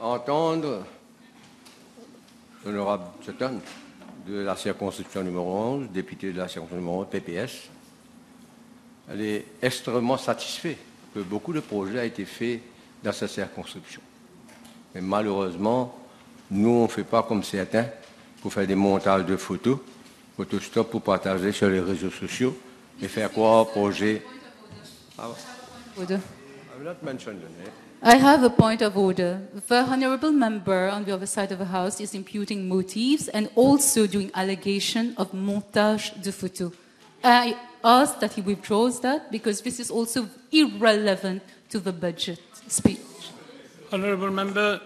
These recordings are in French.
entendre l'honorable Sutton de la circonscription numéro 11, député de la circonscription numéro 11, PPS. Elle est extrêmement satisfaite que beaucoup de projets ont été faits dans cette circonscription. Mais malheureusement, nous, on ne fait pas comme certains pour faire des montages de photos, Photoshop pour partager sur les réseaux sociaux et faire croire au projet. I have a point of order. The honourable member on the other side of the House is imputing motives and also doing allegation of montage de photos. I ask that he withdraws that because this is also irrelevant to the budget speech. Honourable member,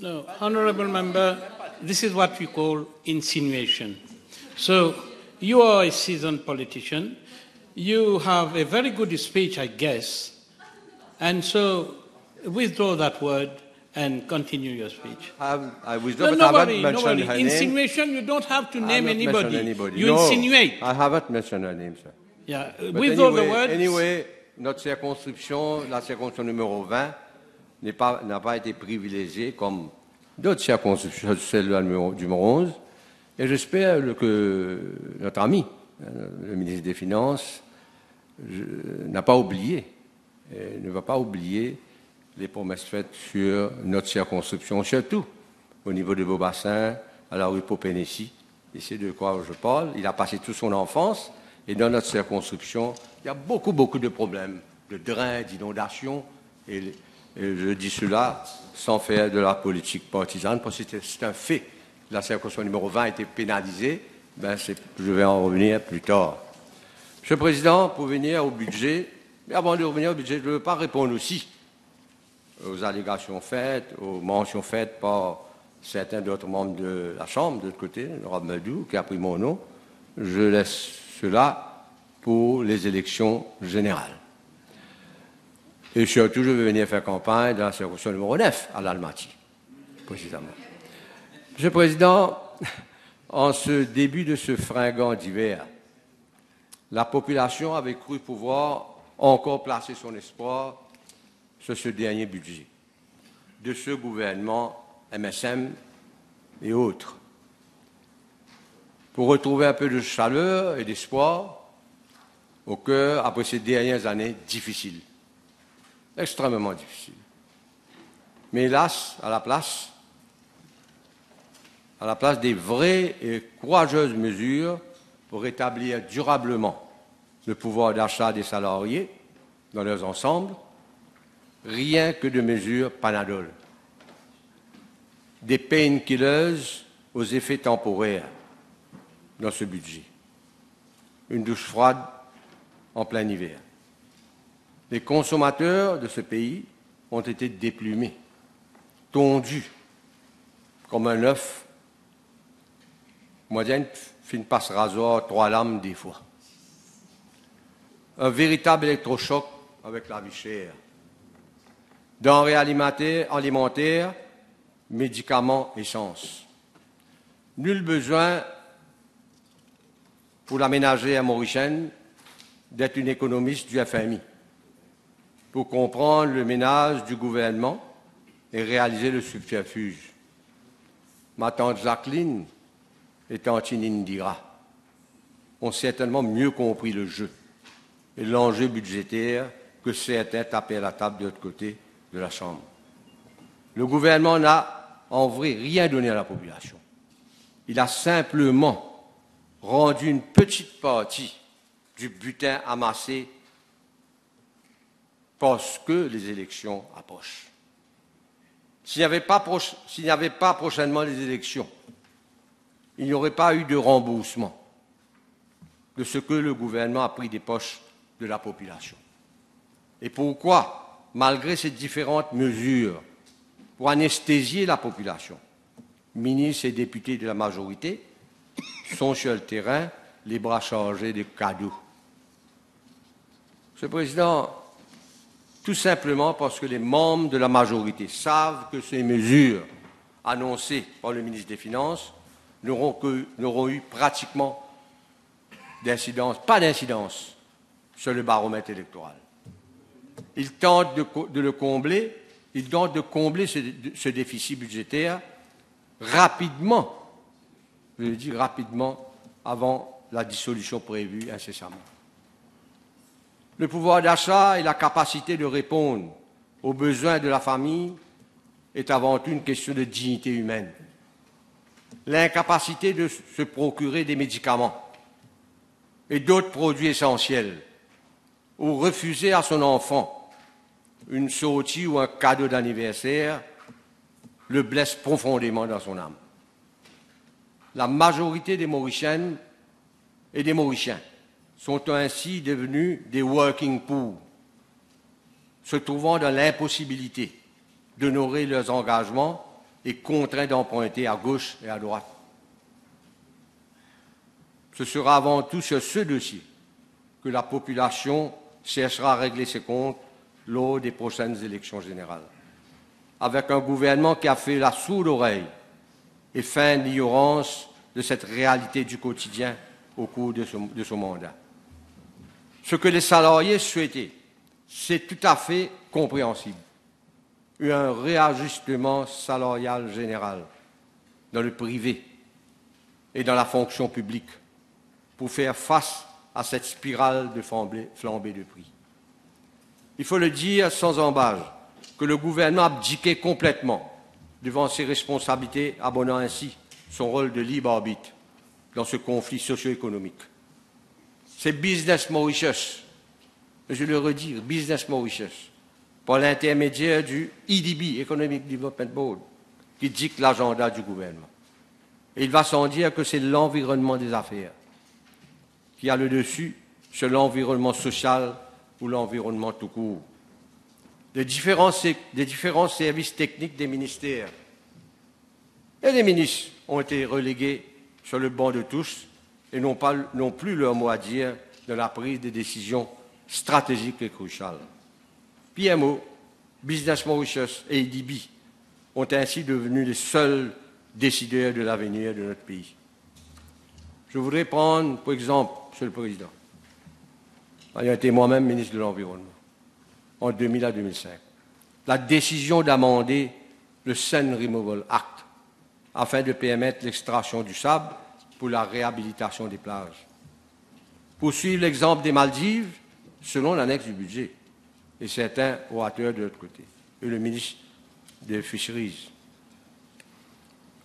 no, honourable member, this is what we call insinuation. So you are a seasoned politician. You have a very good speech, I guess. And so withdraw that word and continue your speech. I withdraw, no, but nobody, I haven't mentioned her insinuation, name. You don't have to I name haven't anybody. You no, insinuate. I haven't mentioned her name, sir. Yeah, But withdraw anyway, the word. Anyway, notre circonscription, la circonscription numéro 20, n'a pas été privilégiée comme d'autres circonscriptions, celle numéro 11. Et j'espère que notre ami, le ministre des Finances, n'a pas oublié, ne va pas oublier les promesses faites sur notre circonscription, surtout au niveau de Beaubassin, à la rue Popénécy. Et c'est de quoi je parle. Il a passé toute son enfance. Et dans notre circonscription, il y a beaucoup de problèmes, de drains, d'inondations. Et je dis cela sans faire de la politique partisane, parce que c'est un fait. La circonscription numéro 20 a été pénalisée. Je vais en revenir plus tard. Monsieur le Président, pour venir au budget, mais avant de revenir au budget, je ne veux pas répondre aussi aux allégations faites, aux mentions faites par certains d'autres membres de la Chambre, de l'autre côté, l'honorable Madou, qui a pris mon nom. Je laisse cela pour les élections générales. Et surtout, je vais venir faire campagne dans la circonscription numéro 9, à l'Almaty, précisément. Monsieur le Président, en ce début de ce fringant d'hiver, la population avait cru pouvoir encore placer son espoir sur ce dernier budget de ce gouvernement MSM et autres, pour retrouver un peu de chaleur et d'espoir au cœur après ces dernières années difficiles, extrêmement difficiles. Mais hélas, à la place des vraies et courageuses mesures pour rétablir durablement le pouvoir d'achat des salariés dans leurs ensembles, rien que de mesures Panadol, des painkillers aux effets temporaires dans ce budget, une douche froide en plein hiver. Les consommateurs de ce pays ont été déplumés, tondus comme un œuf. Moyenne fin passe rasoir, 3 lames des fois. Un véritable électrochoc avec la vie chère. Denrées alimentaires, médicaments, essence. Nul besoin pour la ménagère mauricienne d'être une économiste du FMI pour comprendre le ménage du gouvernement et réaliser le subterfuge. Ma tante Jacqueline et Tantine Indira ont certainement mieux compris le jeu et l'enjeu budgétaire que certains tapaient à la table de l'autre côté de la Chambre. Le gouvernement n'a en vrai rien donné à la population. Il a simplement rendu une petite partie du butin amassé parce que les élections approchent. S'il n'y avait pas prochainement les élections, il n'y aurait pas eu de remboursement de ce que le gouvernement a pris des poches de la population. Et pourquoi, malgré ces différentes mesures pour anesthésier la population, ministres et députés de la majorité sont sur le terrain, les bras chargés de cadeaux? Monsieur le Président, tout simplement parce que les membres de la majorité savent que ces mesures annoncées par le ministre des Finances n'auront eu pratiquement pas d'incidence sur le baromètre électoral. Ils tentent de le combler Il tente de combler ce déficit budgétaire rapidement, je veux dire rapidement, avant la dissolution prévue incessamment. Le pouvoir d'achat et la capacité de répondre aux besoins de la famille est avant tout une question de dignité humaine. L'incapacité de se procurer des médicaments et d'autres produits essentiels ou refuser à son enfant une sortie ou un cadeau d'anniversaire le blesse profondément dans son âme. La majorité des Mauriciennes et des Mauriciens sont ainsi devenus des working poor, se trouvant dans l'impossibilité d'honorer leurs engagements et contraints d'emprunter à gauche et à droite. Ce sera avant tout sur ce dossier que la population cherchera à régler ses comptes lors des prochaines élections générales, avec un gouvernement qui a fait la sourde oreille et feint l'ignorance de cette réalité du quotidien au cours de son mandat. Ce que les salariés souhaitaient, c'est tout à fait compréhensible. Un réajustement salarial général dans le privé et dans la fonction publique pour faire face à cette spirale de flambée de prix. Il faut le dire sans embâche que le gouvernement a abdiqué complètement devant ses responsabilités, abonnant ainsi son rôle de libre arbitre dans ce conflit socio-économique. C'est Business Mauritius, je le redis, Business Mauritius, par l'intermédiaire du EDB, Economic Development Board, qui dicte l'agenda du gouvernement. Et il va sans dire que c'est l'environnement des affaires qui a le dessus sur l'environnement social ou l'environnement tout court. Des différents services techniques des ministères et les ministres ont été relégués sur le banc de tous et n'ont plus leur mot à dire dans la prise de décisions stratégiques et cruciales. PMO, Business Mauritius et EDB ont ainsi devenu les seuls décideurs de l'avenir de notre pays. Je voudrais prendre, pour exemple, Monsieur le Président, ayant été moi-même ministre de l'Environnement, en 2000 à 2005, la décision d'amender le Sand Removal Act afin de permettre l'extraction du sable pour la réhabilitation des plages. Pour suivre l'exemple des Maldives, selon l'annexe du budget, et certains orateurs de l'autre côté, et le ministre des Fisheries.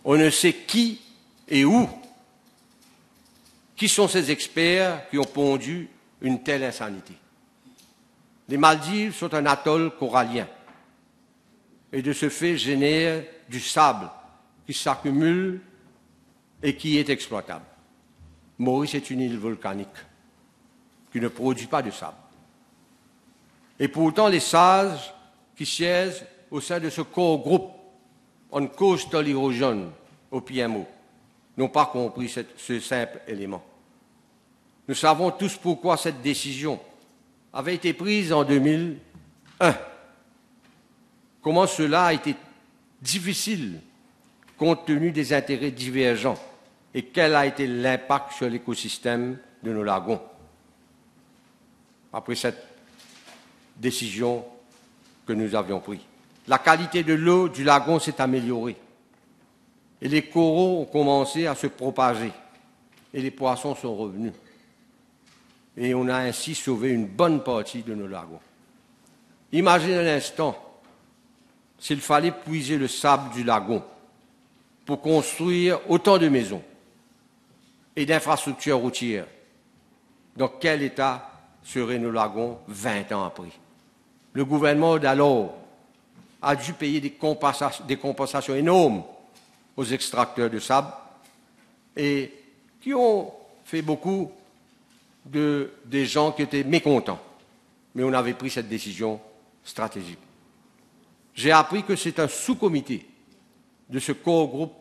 On ne sait qui et où. Qui sont ces experts qui ont pondu une telle insanité? Les Maldives sont un atoll corallien et de ce fait génèrent du sable qui s'accumule et qui est exploitable. Maurice est une île volcanique qui ne produit pas de sable. Et pourtant, les sages qui siègent au sein de ce core groupe on coastal erosion au PMO n'ont pas compris ce simple élément. Nous savons tous pourquoi cette décision avait été prise en 2001. Comment cela a été difficile compte tenu des intérêts divergents et quel a été l'impact sur l'écosystème de nos lagons. Après cette décision que nous avions prise, la qualité de l'eau du lagon s'est améliorée et les coraux ont commencé à se propager et les poissons sont revenus. Et on a ainsi sauvé une bonne partie de nos lagons. Imaginez un instant s'il fallait puiser le sable du lagon pour construire autant de maisons et d'infrastructures routières. Dans quel état seraient nos lagons 20 ans après? Le gouvernement d'alors a dû payer des compensations énormes aux extracteurs de sable et qui ont fait beaucoup des gens qui étaient mécontents. Mais on avait pris cette décision stratégique. J'ai appris que c'est un sous-comité de ce core groupe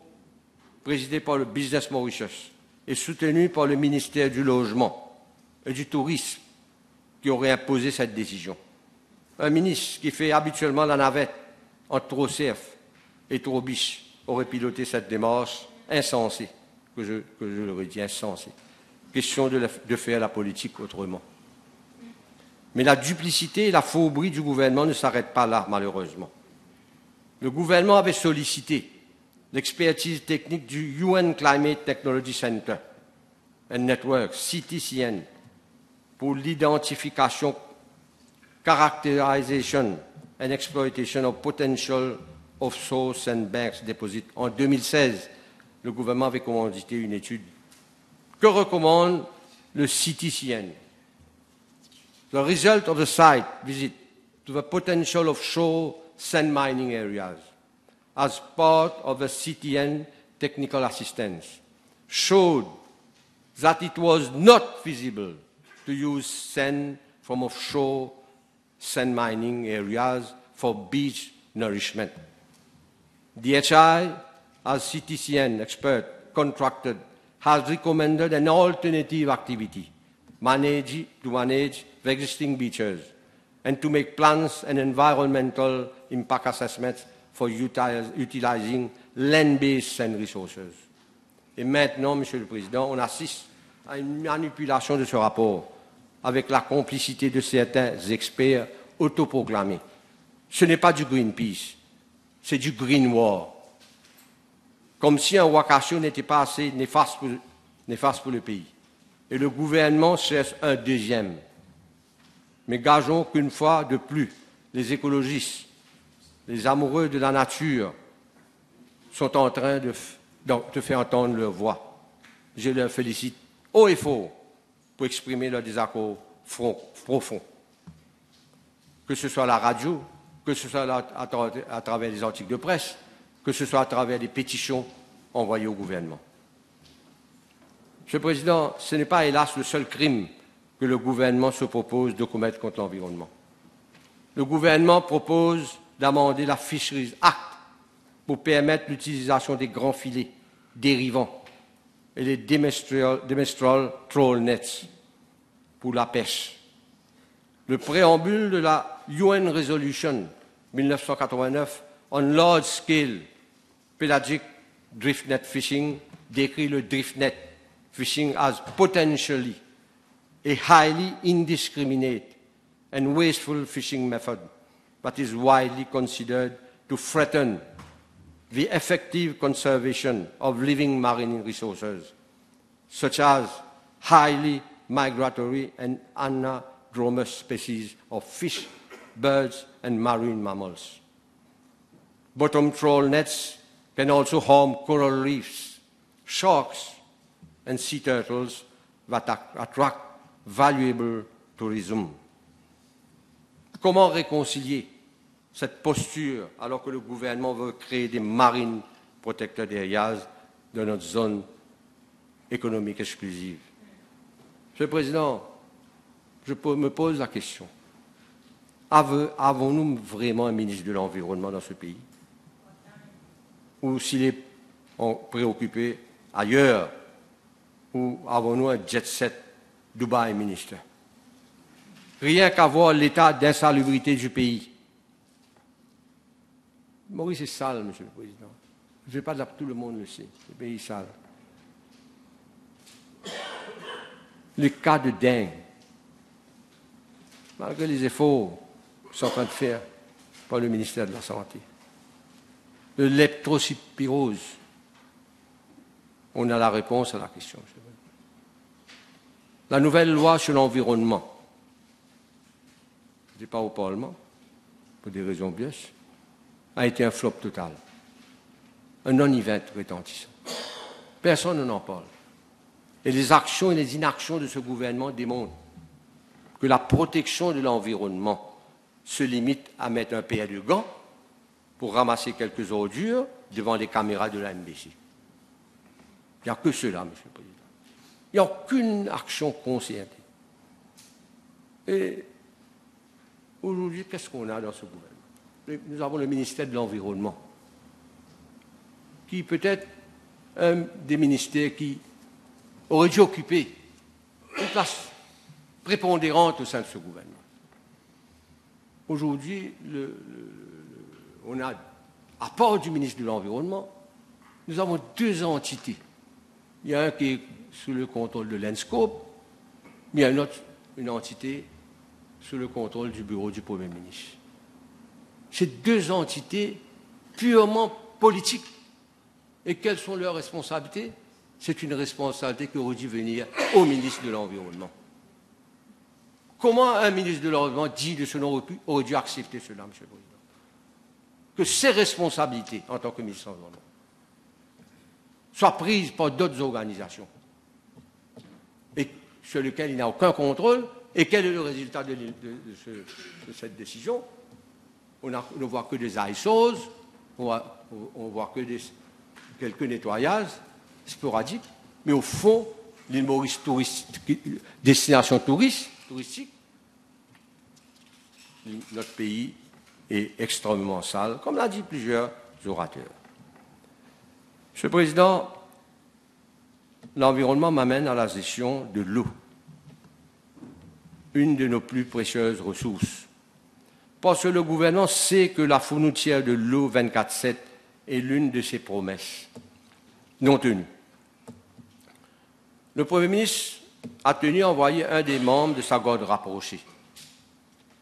présidé par le Business Mauritius et soutenu par le ministère du Logement et du Tourisme qui aurait imposé cette décision. Un ministre qui fait habituellement la navette entre Trocef et Trobiche aurait piloté cette démarche insensée, que je le redis, insensée. Question de faire la politique autrement. Mais la duplicité et la fourberie du gouvernement ne s'arrêtent pas là, malheureusement. Le gouvernement avait sollicité l'expertise technique du UN Climate Technology Center and Network, CTCN, pour l'identification, characterization and exploitation of potential offshore sandbanks deposits. En 2016, le gouvernement avait commandité une étude que recommande le CTCN. The result of the site visit to the potential offshore sand mining areas as part of the CTN technical assistance showed that it was not feasible to use sand from offshore sand mining areas for beach nourishment. DHI, as CTCN expert contracted, has recommended an alternative activity to manage the existing beaches and to make plans and environmental impact assessments for utilizing land-based sand resources. Et maintenant, Monsieur le Président, on assiste à une manipulation de ce rapport avec la complicité de certains experts autoproclamés. Ce n'est pas du Greenpeace, c'est du Green War. Comme si un Wakasho n'était pas assez néfaste pour le pays. Et le gouvernement cherche un deuxième. Mais gageons qu'une fois de plus, les écologistes, les amoureux de la nature, sont en train de faire entendre leur voix. Je leur félicite haut et fort pour exprimer leur désaccord profond. Que ce soit à la radio, que ce soit à travers les articles de presse, que ce soit à travers des pétitions envoyées au gouvernement. Monsieur le Président, ce n'est pas, hélas, le seul crime que le gouvernement se propose de commettre contre l'environnement. Le gouvernement propose d'amender la Fisheries Act pour permettre l'utilisation des grands filets dérivants et les demestral trawl nets pour la pêche. Le préambule de la UN Resolution 1989 on large scale pelagic drift net fishing décrit le drift net fishing as potentially a highly indiscriminate and wasteful fishing method that is widely considered to threaten the effective conservation of living marine resources, such as highly migratory and anadromous species of fish, birds, and marine mammals. Bottom trawl nets can also harm coral reefs, sharks, and sea turtles that attract valuable tourism. Comment réconcilier cette posture alors que le gouvernement veut créer des marines protected areas de notre zone économique exclusive? Monsieur le Président, je me pose la question. Avons-nous vraiment un ministre de l'Environnement dans ce pays? Ou s'il est préoccupé ailleurs, ou avons-nous un jet-set Dubaï ministre? Rien qu'à voir l'état d'insalubrité du pays. Maurice est sale, Monsieur le Président. Je ne vais pas dire que tout le monde le sait. Le pays est sale. Les cas de dengue, malgré les efforts qu'ils sont en train de faire par le ministère de la Santé. Le leptospirose, on a la réponse à la question. La nouvelle loi sur l'environnement, je ne dis pas au Parlement, pour des raisons biaises, a été un flop total. Un non-event retentissant. Personne n'en parle. Et les actions et les inactions de ce gouvernement démontrent que la protection de l'environnement se limite à mettre un paire de gants pour ramasser quelques ordures devant les caméras de la MBC. Il n'y a que cela, Monsieur le Président. Il n'y a aucune action concertée. Et aujourd'hui, qu'est-ce qu'on a dans ce gouvernement? Nous avons le ministère de l'Environnement, qui peut être un des ministères qui aurait dû occuper une place prépondérante au sein de ce gouvernement. Aujourd'hui, on a, à part du ministre de l'Environnement, nous avons deux entités. Il y a un qui est sous le contrôle de l'ENSCOP, mais il y a une entité sous le contrôle du bureau du Premier ministre. Ces deux entités purement politique. Et quelles sont leurs responsabilités? C'est une responsabilité qui aurait dû venir au ministre de l'Environnement. Comment un ministre de l'Environnement dit de ce nom aurait dû accepter cela, M. le Président? Que ses responsabilités en tant que ministre de l'Environnement soient prises par d'autres organisations et sur lesquelles il n'a aucun contrôle. Et quel est le résultat de cette décision? On ne voit que des ISOs, on voit que quelques nettoyages sporadiques, mais au fond, l'île Maurice destination touristique, notre pays est extrêmement sale, comme l'a dit plusieurs orateurs. Monsieur le Président, l'environnement m'amène à la gestion de l'eau, une de nos plus précieuses ressources. Parce que le gouvernement sait que la fourniture de l'eau 24/7 est l'une de ses promesses non tenues. Le Premier ministre a tenu à envoyer un des membres de sa garde rapprochée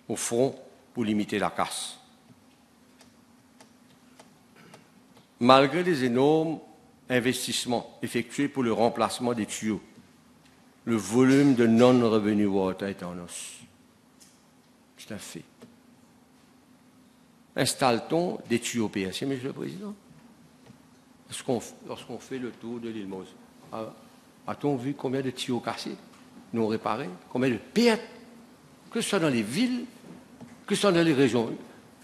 au front pour limiter la casse. Malgré les énormes investissements effectués pour le remplacement des tuyaux, le volume de non-revenue water est en hausse. C'est un fait. Installe-t-on des tuyaux PSC, M. le Président? Lorsqu'on fait le tour de l'île Maurice, a-t-on vu combien de tuyaux cassés, non réparés? Combien de pertes? Que ce soit dans les villes, que ce soit dans les régions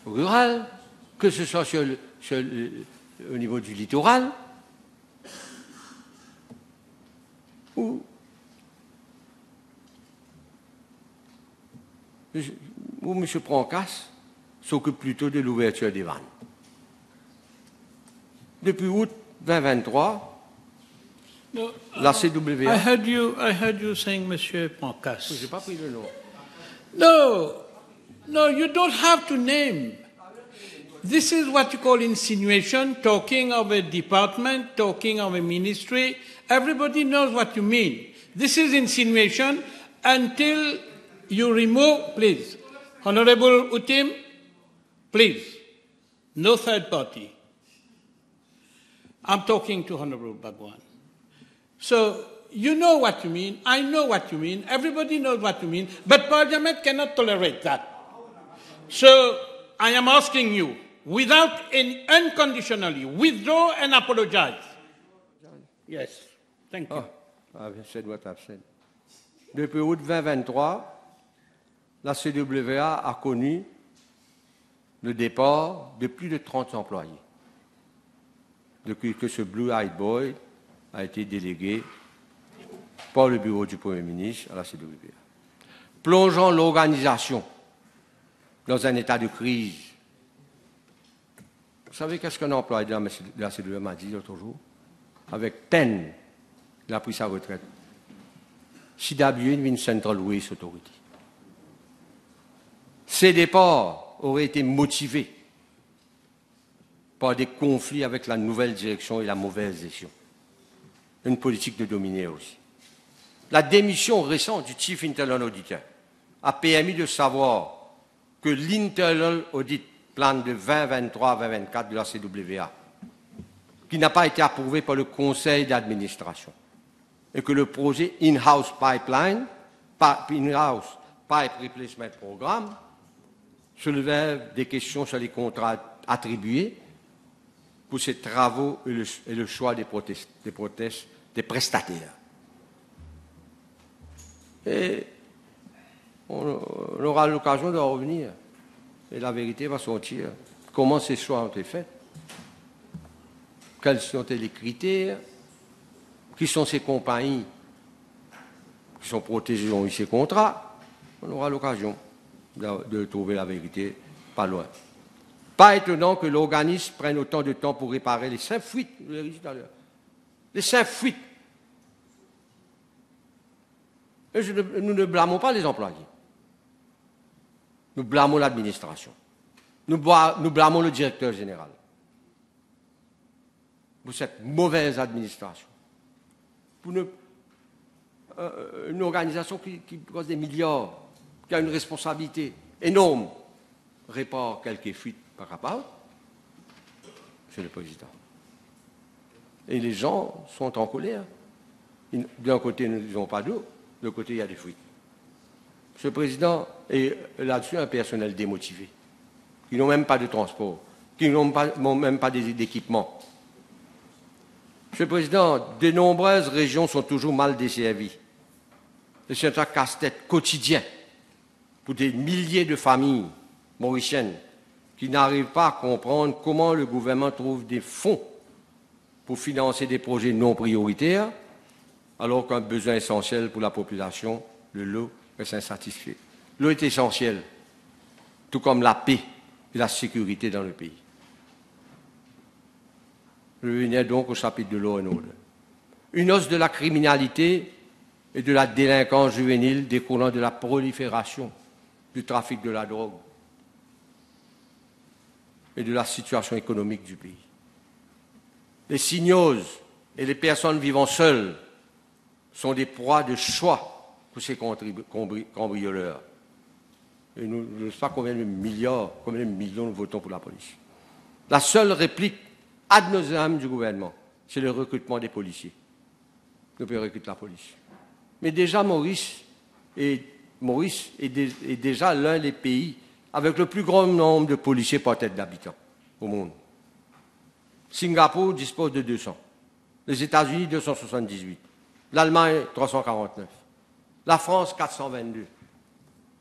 rurales, que ce soit au niveau du littoral, ou M. Prancas s'occupe plutôt de l'ouverture des vannes. Depuis août 2023, la CWA... I heard you saying M. Prancas. Je n'ai pas pris le nom. No, you don't have to name. This is what you call insinuation, talking of a department, talking of a ministry. Everybody knows what you mean. This is insinuation until you remove, please. Honorable Utim, please. No third party. I'm talking to Honorable Bhagwan. So, you know what you mean, I know what you mean, everybody knows what you mean, but Parliament cannot tolerate that. So, I am asking you, unconditionally, withdraw and apologize. Yes, thank you. I've said what I've said. Depuis août 2023, la CWA a connu le départ de plus de 30 employés depuis que ce Blue Eyed Boy a été délégué par le bureau du Premier ministre à la CWA, plongeant l'organisation dans un état de crise. Vous savez qu'est-ce qu'un employé de la CWA m'a dit l'autre jour? Avec peine, il a pris sa retraite. CWA une Central Waste Authority. Ces départs auraient été motivés par des conflits avec la nouvelle direction et la mauvaise gestion. Une politique de dominer aussi. La démission récente du Chief Internal Auditor a permis de savoir que l'Internal Audit Plan de 2023-2024 de la CWA, qui n'a pas été approuvé par le conseil d'administration, et que le projet In-House Pipe Replacement Programme soulève des questions sur les contrats attribués pour ces travaux et le choix des prestataires. Et on aura l'occasion de revenir. Et la vérité va sortir. Comment ces choix ont été faits? Quels sont les critères? Qui sont ces compagnies qui sont protégées, ont eu ces contrats? On aura l'occasion de trouver la vérité pas loin. Pas étonnant que l'organisme prenne autant de temps pour réparer les 5 fuites, vous l'avez dit tout à l'heure. Les 5 fuites. Et nous ne blâmons pas les employés. Nous blâmons l'administration. Nous blâmons le directeur général pour cette mauvaise administration. Pour une organisation qui cause des milliards, qui a une responsabilité énorme, répare quelques fuites par rapport. Monsieur le Président. Et les gens sont en colère. D'un côté, nous n'avons pas d'eau, de l'autre côté, il y a des fruits. Monsieur le Président, et là-dessus, un personnel démotivé, qui n'ont même pas de transport, qui n'ont même pas d'équipement. Monsieur le Président, de nombreuses régions sont toujours mal desservies. Et c'est un casse-tête quotidien pour des milliers de familles mauriciennes qui n'arrivent pas à comprendre comment le gouvernement trouve des fonds pour financer des projets non prioritaires, alors qu'un besoin essentiel pour la population, le l'eau, reste insatisfait. L'eau est essentielle, tout comme la paix et la sécurité dans le pays. Je venais donc au chapitre de l'eau en eau. Une hausse de la criminalité et de la délinquance juvénile découlant de la prolifération du trafic de la drogue et de la situation économique du pays. Les signoses et les personnes vivant seules sont des proies de choix pour ces cambrioleurs. Et nous, je ne sais pas combien de millions nous votons pour la police. La seule réplique ad nauseam du gouvernement, c'est le recrutement des policiers. Nous pouvons recruter la police. Mais déjà, Maurice est déjà l'un des pays avec le plus grand nombre de policiers par tête d'habitants au monde. Singapour dispose de 200. Les États-Unis, 278. L'Allemagne, 349. La France, 422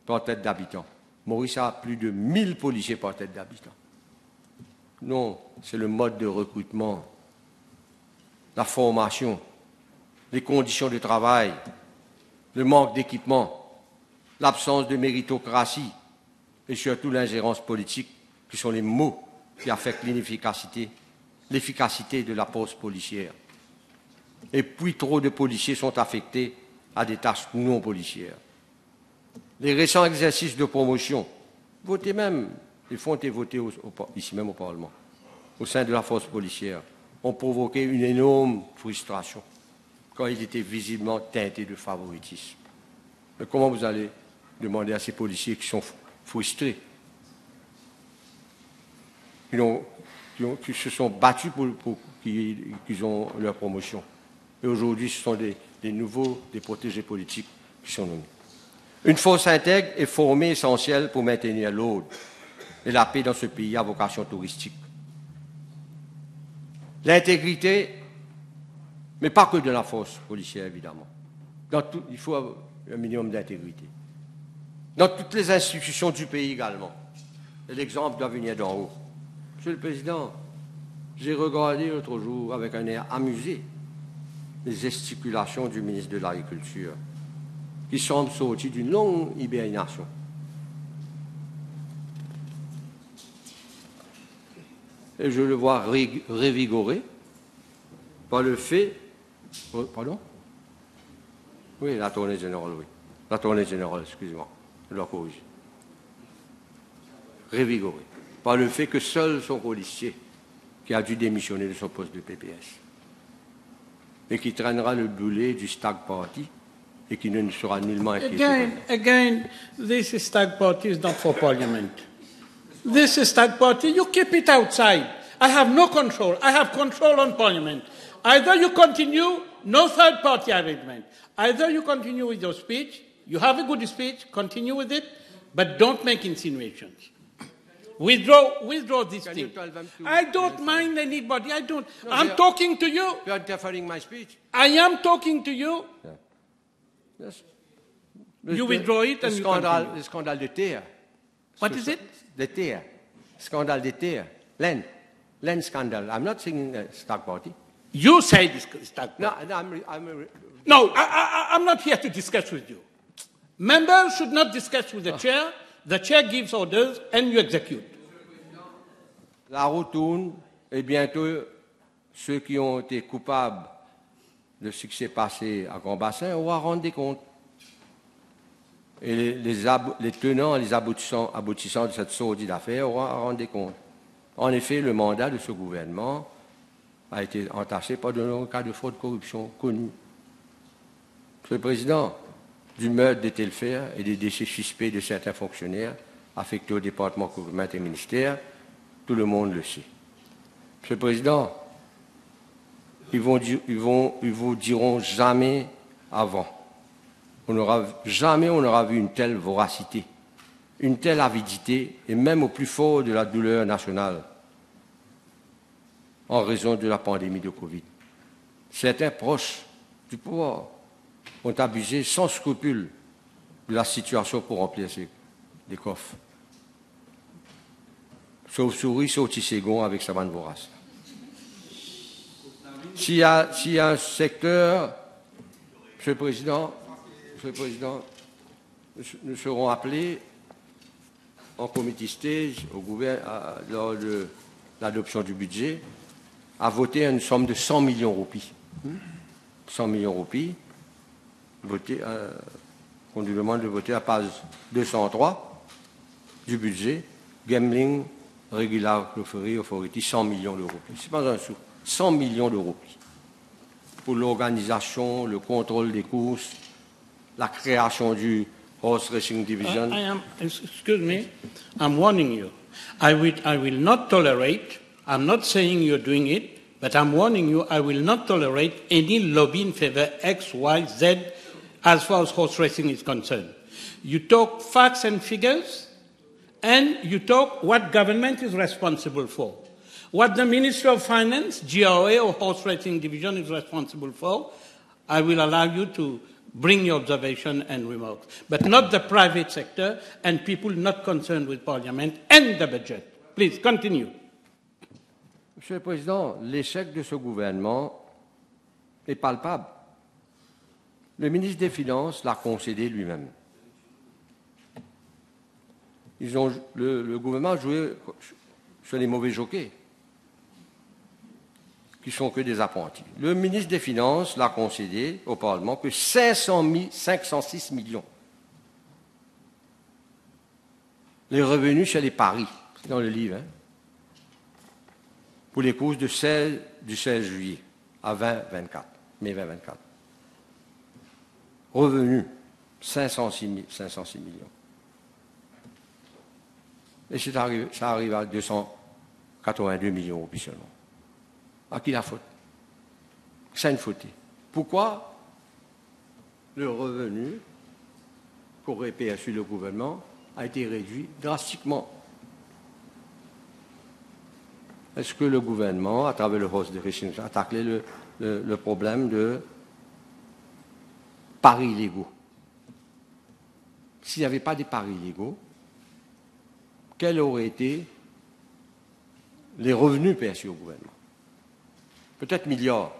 par tête d'habitants. Maurice a plus de 1000 policiers par tête d'habitants. Non, c'est le mode de recrutement, la formation, les conditions de travail, le manque d'équipement, l'absence de méritocratie et surtout l'ingérence politique qui sont les mots qui affectent l'efficacité de la poste policière. Et puis trop de policiers sont affectés à des tâches non policières. Les récents exercices de promotion, les fonds ont été votés ici même au Parlement, au sein de la force policière, ont provoqué une énorme frustration quand il était visiblement teinté de favoritisme. Mais comment vous allez demander à ces policiers qui sont frustrés, qui se sont battus pour qu'ils ont leur promotion. Et aujourd'hui, ce sont des protégés politiques qui sont nommés. Une force intègre est formée essentielle pour maintenir l'ordre et la paix dans ce pays à vocation touristique. L'intégrité, mais pas que de la force policière, évidemment. Il faut un minimum d'intégrité. Dans toutes les institutions du pays également. Et l'exemple doit venir d'en haut. Monsieur le Président, j'ai regardé l'autre jour avec un air amusé les gesticulations du ministre de l'Agriculture, qui semble sorti d'une longue hibernation. Et je le vois révigoré par le fait... Pardon? Oui, l'Attorney General, oui. L'Attorney General, excusez-moi, je dois corriger. Révigoré par le fait que seul son policier qui a dû démissionner de son poste de PPS et qui traînera le boulet du Stag Party et qui ne sera nullement inquiété. Again, this Stag Party is not for Parliament. This Stag Party, you keep it outside. I have no control. I have control on Parliament. Either you continue, no third party arrangement. Either you continue with your speech, you have a good speech, continue with it, but don't make insinuations. Withdraw this thing. I don't mind anybody. I don't. No, I'm talking to you. You are interfering my speech. I am talking to you. Yeah. Yes. You withdraw it and you continue. Le scandale de terre. What is it? De terre. Scandale de terre. Land scandal. I'm not saying Stag Party. You say this Stag Party. No, I'm not here to discuss with you. Members should not discuss with the chair. The chair gives orders and you execute. La roue tourne et bientôt ceux qui ont été coupables de ce qui s'est passé à Grand-Bassin auront à rendre des comptes. Et les tenants et les aboutissants de cette sordide affaire auront à rendre des comptes. En effet, le mandat de ce gouvernement a été entaché par de nombreux cas de fraude corruption connus. Monsieur le Président, du meurtre des Telfer et des décès suspects de certains fonctionnaires affectés au département gouvernement et ministère, tout le monde le sait. Monsieur le Président, ils vous diront jamais avant. Jamais on n'aura vu une telle voracité, une telle avidité, et même au plus fort de la douleur nationale, en raison de la pandémie de Covid. Certains proches du pouvoir ont abusé sans scrupule de la situation pour remplir des coffres. Chauve-souris, sautisségon avec sa manne vorace. S'il y a un secteur, Monsieur le Président, nous serons appelés en committee stage au gouvernement lors de l'adoption du budget à voter une somme de 100 millions de roupies. 100 millions de roupies, on nous demande de voter à page 203 du budget, Gambling Regulatory Authority, 100 millions de roupies. C'est pas un sou. 100 millions de roupies pour l'organisation, le contrôle des courses, la création du Horse Racing Division. Excuse me, I'm warning you. I will not tolerate, I'm not saying you're doing it, but I'm warning you, I will not tolerate any lobby in favor X, Y, Z as far as horse racing is concerned. You talk facts and figures, and you talk what government is responsible for. What the Ministry of Finance, GRA or Horse Racing Division is responsible for, I will allow you to bring your observation and remarks, but not the private sector and people not concerned with Parliament and the budget. Please, continue. Monsieur le Président, l'échec de ce gouvernement est palpable. Le ministre des Finances l'a concédé lui-même. Le gouvernement a joué sur les mauvais jockeys, qui sont que des apprentis. Le ministre des Finances l'a concédé au Parlement que 506 millions. Les revenus sur les paris, c'est dans le livre, hein, pour les courses du 16 juillet à mai 2024. Revenus, 506 millions. Et ça arrive à 282 millions officiellement. À qui la faute? C'est une faute. Pourquoi le revenu qu'aurait perçu le gouvernement a été réduit drastiquement? Est-ce que le gouvernement, à travers le Horse Racing, a taclé le problème de paris illégaux? S'il n'y avait pas de paris illégaux, quels auraient été les revenus perçus au gouvernement? Peut-être milliards,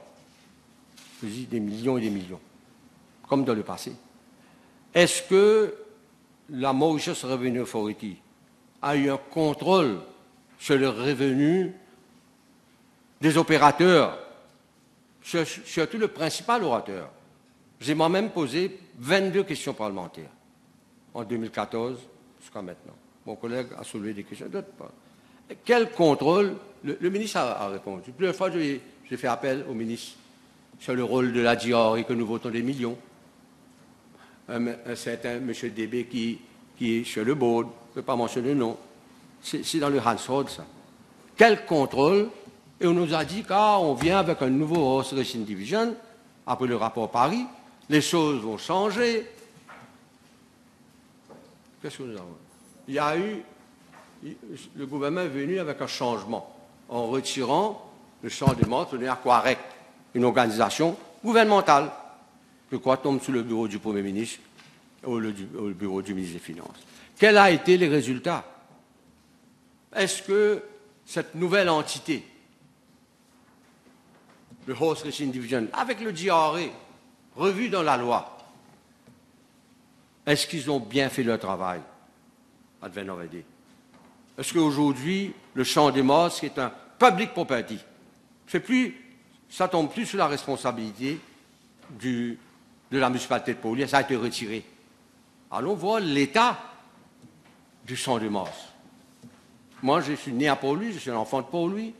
je dis des millions et des millions, comme dans le passé. Est-ce que la Mauritius Revenue Authority a eu un contrôle sur le revenu des opérateurs, surtout le principal orateur? J'ai moi-même posé 22 questions parlementaires en 2014 jusqu'à maintenant. Mon collègue a soulevé des questions, d'autres pas. Quel contrôle? Le ministre a répondu. Plusieurs fois, j'ai fait appel au ministre sur le rôle de la GRA et que nous votons des millions. Un certain M. Débé qui est sur le board, je ne peux pas mentionner le nom. C'est dans le Hansford, ça. Quel contrôle? Et on nous a dit qu'on vient avec un nouveau Horse Racing Division, après le rapport Paris, les choses vont changer. Qu'est-ce que nous avons? Il y a eu, le gouvernement est venu avec un changement, en retirant le champ des morts, donner à Quarec, une organisation gouvernementale, je crois, tombe sous le bureau du Premier ministre ou le bureau du ministre des Finances. Quels ont été les résultats? Est-ce que cette nouvelle entité, le Horse Racing Division, avec le GRA, revu dans la loi, est-ce qu'ils ont bien fait leur travail? Est-ce qu'aujourd'hui, le champ des morts, c'est un public property? Ça tombe plus sous la responsabilité de la municipalité de Pau-Louis, ça a été retiré. Allons voir l'état du champ de Mars. Moi, je suis né à Pau-Louis, je suis un enfant de Pau-Louis.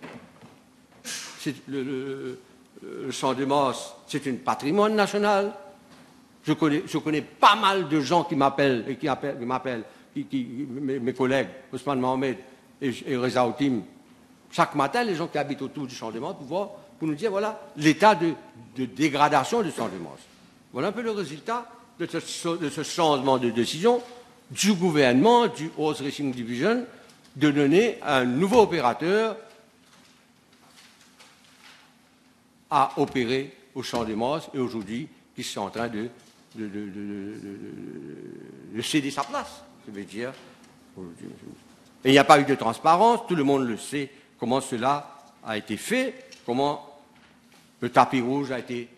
Le champ de Mars, c'est un patrimoine national. Je connais pas mal de gens qui m'appellent, mes collègues, Ousmane Mohamed et Reza Outim, chaque matin, les gens qui habitent autour du Champ de Mars pour nous dire, voilà, l'état de dégradation du Champ de Mars. Voilà un peu le résultat de ce changement de décision du gouvernement, du Horse Racing Division, de donner un nouveau opérateur à opérer au Champ de Mars et aujourd'hui, qui sont en train de céder sa place, je veux dire. Et il n'y a pas eu de transparence, tout le monde le sait, comment cela a été fait, comment le tapis rouge a été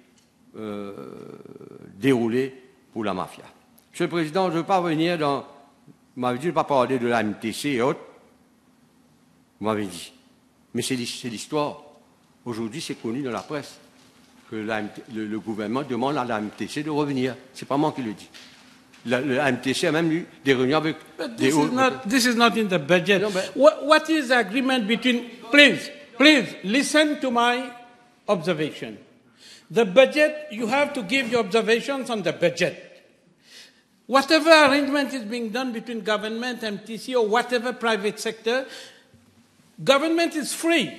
déroulé pour la mafia. Monsieur le Président, je ne veux pas revenir dans... Vous m'avez dit de ne pas parler de la MTC et autres. Vous m'avez dit. Mais c'est l'histoire. Aujourd'hui, c'est connu dans la presse que le gouvernement demande à la MTC de revenir. Ce n'est pas moi qui le dis. La MTC a même eu des réunions avec des hauts... This is not in the budget. No, but... What is the agreement between... Please, listen to my observation. The budget, you have to give your observations on the budget. Whatever arrangement is being done between government, MTC, or whatever private sector, government is free.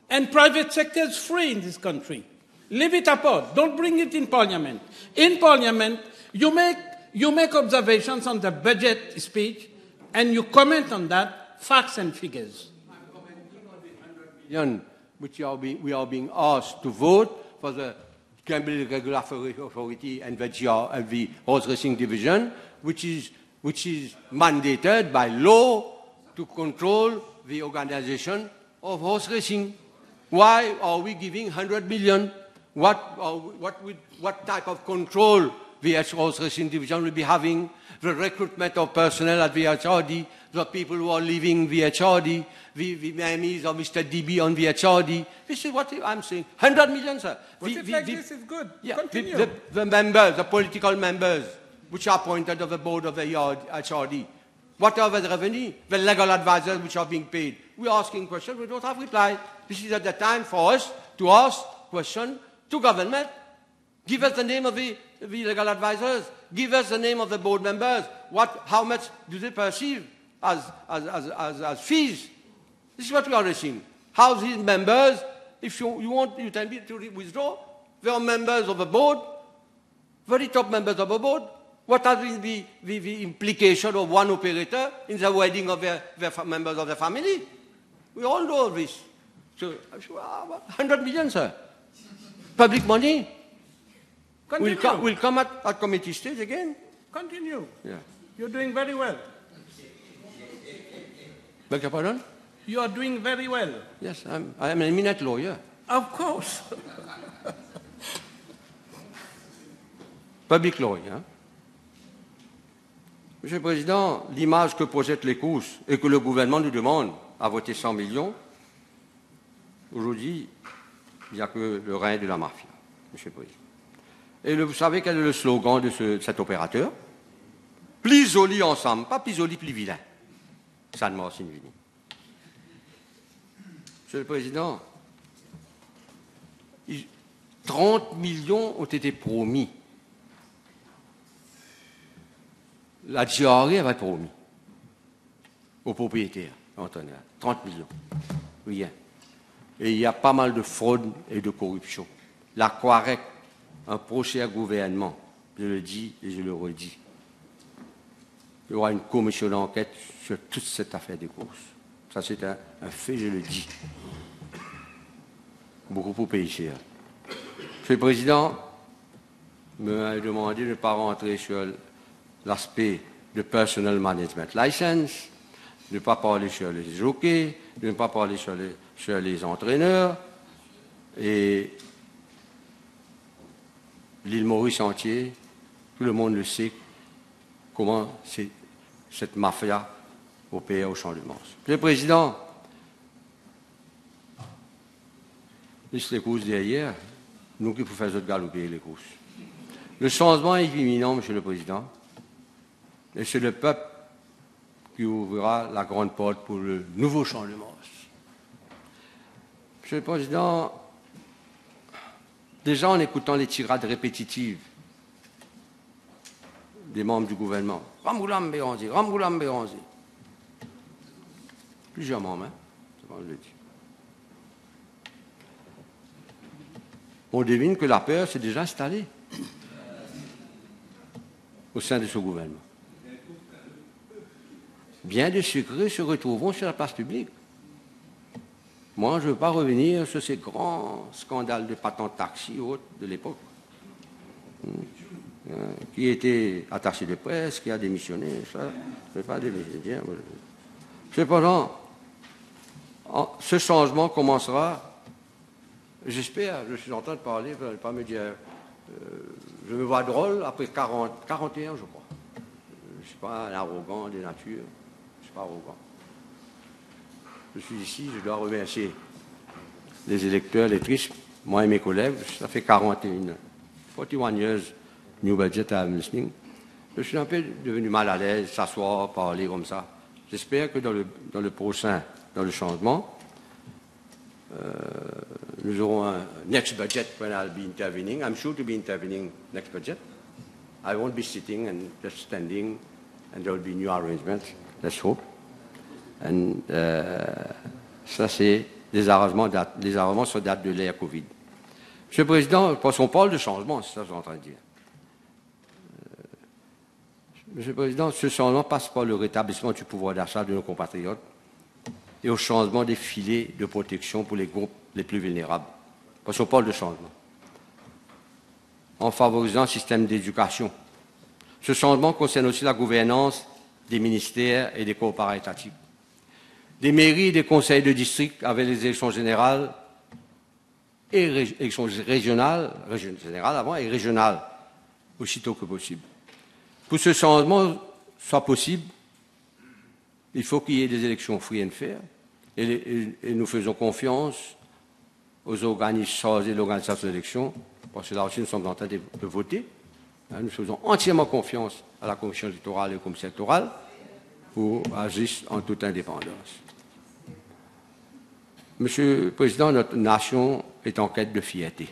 And private sector is free in this country. Leave it apart. Don't bring it in Parliament. In Parliament, you make observations on the budget speech, and you comment on that, facts and figures. Which we are being asked to vote for the Gambling Regulatory Authority and the Horse Racing Division, which is mandated by law to control the organization of horse racing. Why are we giving 100 million? What type of control the Horse Racing Division will be having? The recruitment of personnel at the HRD, the people who are leaving the HRD, the Miami's of Mr. DB on the HRD. This is what I'm saying. 100 million, sir. This is good. Yeah, Continue. the members, the political members, which are appointed of the board of the HRD. What are the revenue? The legal advisors which are being paid. We're asking questions, we don't have reply. This is at the time for us to ask questions to government. Give us the name of the legal advisors. Give us the name of the board members. How much do they perceive as fees? This is what we are asking. How these members, if you want, you tell me to withdraw, they are members of the board, very top members of the board. What has been the implication of one operator in the wedding of their members of the family? We all know this. So, 100 million, sir. Public money. We'll come at committee stage again. Continue. Yeah. You're doing very well. Beg your pardon? You are doing very well. Yes, I am an eminent lawyer. Of course. Public lawyer. Hein? Monsieur le Président, l'image que projettent les courses et que le gouvernement nous demande à voter 100 millions, aujourd'hui, il n'y a que le règne de la mafia, Monsieur le Président. Et vous savez quel est le slogan de cet opérateur? Plus joli ensemble, pas plus joli, plus vilain. Ça ne m'a aussi fini. Monsieur le Président, 30 millions ont été promis. La diarrhée va être promis aux propriétaires, Antonin. 30 millions. Rien. Et il y a pas mal de fraude et de corruption. La Quarec, un prochain gouvernement, je le dis et je le redis, il y aura une commission d'enquête sur toute cette affaire des courses. Ça, c'est un fait, je le dis. Beaucoup pour payer cher. Monsieur le Président, me demandé de ne pas rentrer sur l'aspect de Personal Management License, de ne pas parler sur les jockeys, de ne pas parler sur les entraîneurs. Et l'île Maurice entier, tout le monde le sait, comment cette mafia opère au Champ de Mars. Monsieur le Président, les courses derrière, nous qui pouvons faire galoper les courses. Le changement est imminent, Monsieur le Président, et c'est le peuple qui ouvrira la grande porte pour le nouveau Champ de Mars. Monsieur le Président, déjà en écoutant les tirades répétitives des membres du gouvernement, Ramboulam Béranzé, plusieurs membres, hein, On le dit. On devine que la peur s'est déjà installée au sein de ce gouvernement. Bien des secrets se retrouveront sur la place publique. Moi, je ne veux pas revenir sur ces grands scandales de patents taxi et autres de l'époque. Qui était attaché de presse, qui a démissionné, ça, je ne vais pas démissionner. Cependant, ce changement commencera, j'espère, je suis en train de parler, vous n'allez pas me dire, je me vois drôle après 41, je crois. Je ne suis pas un arrogant de nature, je ne suis pas arrogant. Je suis ici, je dois remercier les électeurs, les tristes, moi et mes collègues, ça fait 41 years, New Budget I'm listening. Je suis un peu devenu mal à l'aise, s'asseoir, parler comme ça. J'espère que dans le prochain, dans le changement, nous aurons un next budget when I'll be intervening. I'm sure to be intervening next budget. I won't be sitting and just standing, and there will be new arrangements, let's hope. And, ça, c'est des arrangements sur date de l'ère Covid. Monsieur le Président, parce qu'on parle de changement, c'est ça que je suis en train de dire. Monsieur le Président, ce changement passe par le rétablissement du pouvoir d'achat de nos compatriotes et au changement des filets de protection pour les groupes les plus vulnérables. Parce qu'on parle de changement. En favorisant un système d'éducation. Ce changement concerne aussi la gouvernance des ministères et des corps étatiques. Des mairies et des conseils de district avec les élections générales et élections régionales avant et régionales, aussitôt que possible. Pour que ce changement soit possible, il faut qu'il y ait des élections free and fair, et nous faisons confiance aux organismes chargés de l'organisation d'élections, parce que là aussi nous sommes en train de voter. Nous faisons entièrement confiance à la commission électorale et au commissaire électoral pour agir en toute indépendance. Monsieur le Président, notre nation est en quête de fierté.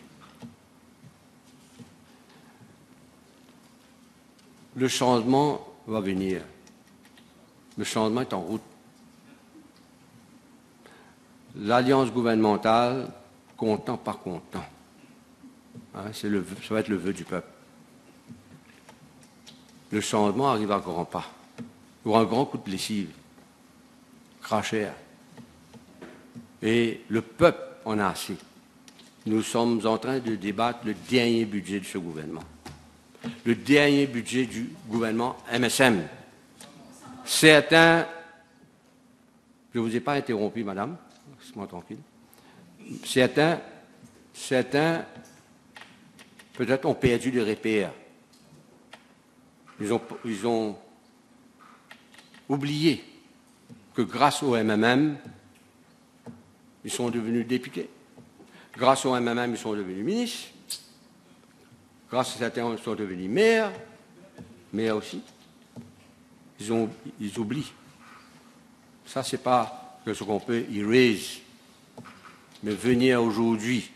Le changement va venir. Le changement est en route. L'alliance gouvernementale, content par content. Ça va être le vœu du peuple. Le changement arrive à grands pas, pour un grand coup de lessive, crachère. Et le peuple en a assez. Nous sommes en train de débattre le dernier budget de ce gouvernement. Le dernier budget du gouvernement MSM. Certains, je ne vous ai pas interrompu, madame, laissez-moi tranquille. Certains, peut-être, ont perdu le repère. Ils ont oublié que grâce au MMM, ils sont devenus députés. Grâce au MMM, ils sont devenus ministres. Grâce à certains, ils sont devenus maires aussi. Ils oublient. Ça, ce n'est pas ce qu'on peut erase. Mais venir aujourd'hui,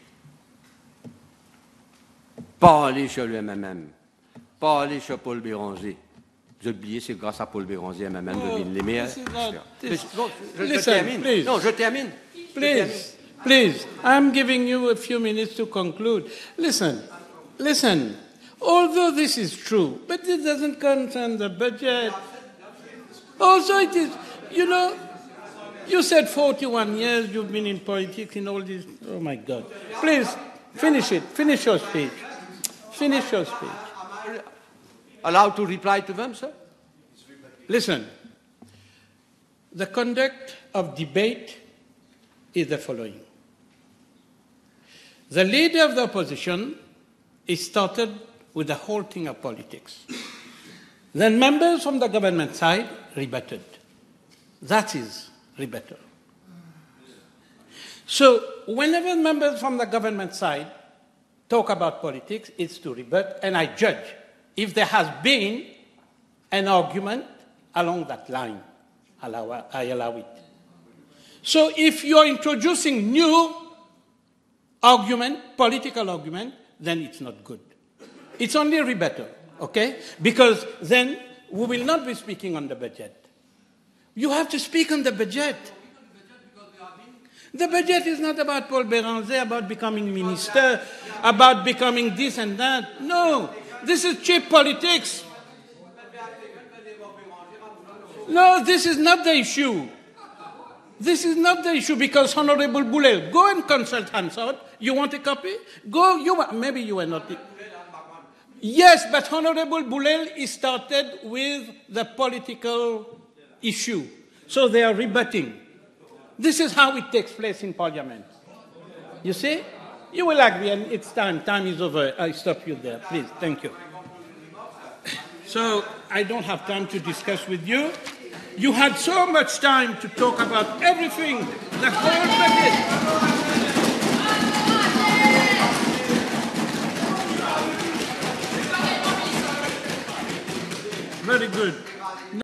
parler sur le MMM, parler sur Paul Béranger. Vous oubliez, c'est grâce à Paul Béranger, MMM devine les meilleurs. Je termine. Please, I'm giving you a few minutes to conclude. Listen. Although this is true, but it doesn't concern the budget. Also, it is, you said 41 years you've been in politics in all this. Oh, my God. Please, finish it. Finish your speech. Allowed to reply to them, sir? Listen. The conduct of debate is the following. The leader of the opposition started with the whole thing of politics. Then members from the government side rebutted. That is rebuttal. So whenever members from the government side talk about politics, it's to rebut, and I judge if there has been an argument along that line. I allow it. So if you're introducing new argument, political argument, then it's not good. It's only a rebuttal, okay? Because then we will not be speaking on the budget. You have to speak on the budget. Because we have been The budget is not about Paul Béranger, about becoming minister, about becoming this and that. No, this is cheap politics. No, this is not the issue. This is not the issue because Honorable Boulel, go and consult Hansard. You want a copy? Go, maybe you are not. Yes, but Honorable Boulel started with the political issue. So they are rebutting. This is how it takes place in Parliament. You see? You will agree, and it's time. Time is over. I stop you there, please. Thank you. So I don't have time to discuss with you. You had so much time to talk about everything, the whole budget. Very good.